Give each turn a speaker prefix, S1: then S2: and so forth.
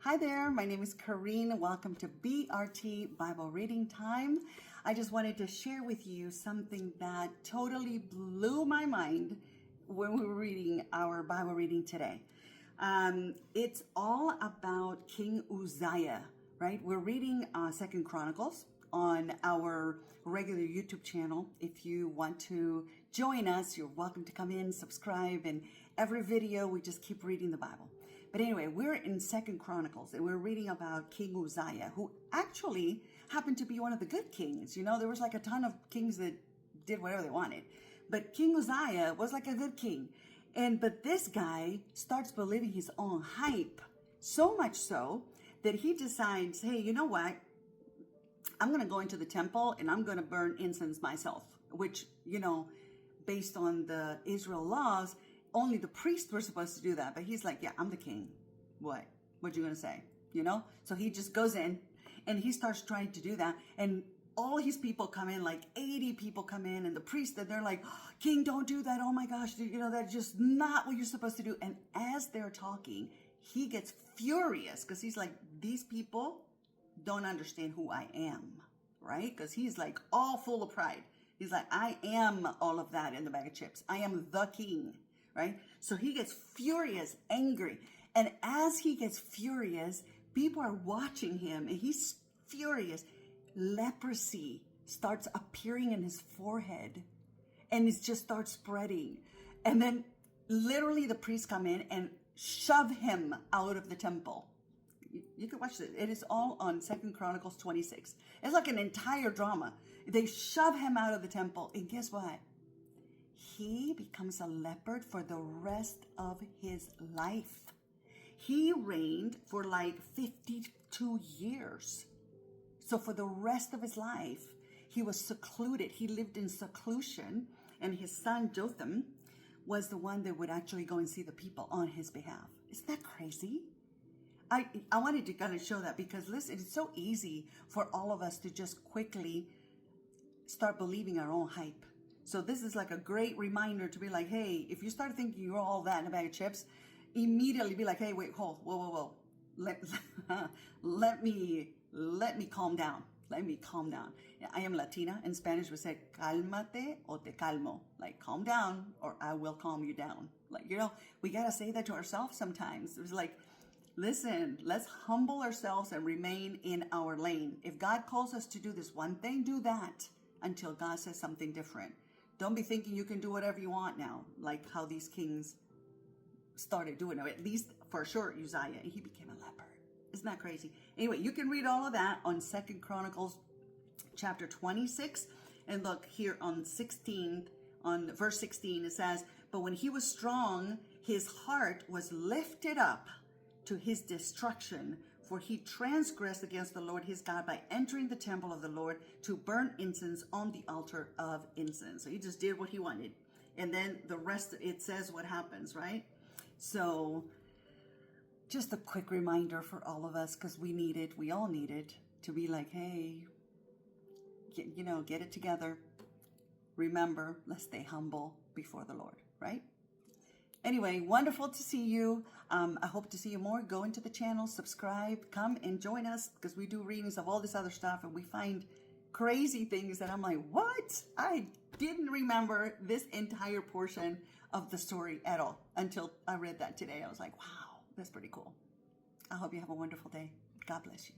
S1: Hi there, my name is Kareen. Welcome to BRT Bible Reading Time. I just wanted to share with you something that totally blew my mind when we were reading our Bible reading today. It's all about King Uzziah, right? We're reading 2 Chronicles on our regular YouTube channel. If you want to join us, you're welcome to come in, subscribe, and every video we just keep reading the Bible. But anyway, we're in 2 Chronicles and we're reading about King Uzziah, who actually happened to be one of the good kings. You know, there was like a ton of kings that did whatever they wanted, but King Uzziah was like a good king. But this guy starts believing his own hype, so much so that he decides, hey, you know what? I'm going to go into the temple and I'm going to burn incense myself, which, you know, based on the Israel laws, only the priests were supposed to do that. But he's like, yeah, I'm the king. What you going to say? You know? So he just goes in and he starts trying to do that. And all his people come in, like 80 people come in, and the priests, they're like, oh, King, don't do that. Oh my gosh, you know, that's just not what you're supposed to do. And as they're talking, he gets furious because he's like, these people don't understand who I am, right? Because he's like all full of pride. He's like, I am all of that in the bag of chips. I am the king, right? So he gets furious, angry. And as he gets furious, people are watching him and he's furious. Leprosy starts appearing in his forehead and it just starts spreading. And then literally the priests come in and shove him out of the temple. You can watch it. It is all on 2 Chronicles 26. It's like an entire drama. They shove him out of the temple. And guess what? He becomes a leopard for the rest of his life. He reigned for like 52 years. So for the rest of his life, he was secluded. He lived in seclusion. And his son Jotham was the one that would actually go and see the people on his behalf. Isn't that crazy? I wanted to kind of show that because, listen, it's so easy for all of us to just quickly start believing our own hype. So this is like a great reminder to be like, hey, if you start thinking you're all that in a bag of chips, immediately be like, hey, wait, whoa. Let me calm down. Let me calm down. I am Latina. In Spanish, we say, cálmate o te calmo. Like, calm down or I will calm you down. Like, you know, we got to say that to ourselves sometimes. It's like, listen, let's humble ourselves and remain in our lane. If God calls us to do this one thing, do that until God says something different. Don't be thinking you can do whatever you want now, like how these kings started doing it. At least for sure, Uzziah, he became a leopard. Isn't that crazy? Anyway, you can read all of that on 2 Chronicles chapter 26. And look here on verse 16, it says, but when he was strong, his heart was lifted up to his destruction, for he transgressed against the Lord his God by entering the temple of the Lord to burn incense on the altar of incense. So he just did what he wanted. And then the rest, it says what happens, right? So just a quick reminder for all of us, because we need it. We all need it to be like, hey, get it together. Remember, let's stay humble before the Lord, right? Anyway, wonderful to see you. I hope to see you more. Go into the channel, subscribe, come and join us because we do readings of all this other stuff and we find crazy things that I'm like, what? I didn't remember this entire portion of the story at all until I read that today. I was like, wow, that's pretty cool. I hope you have a wonderful day. God bless you.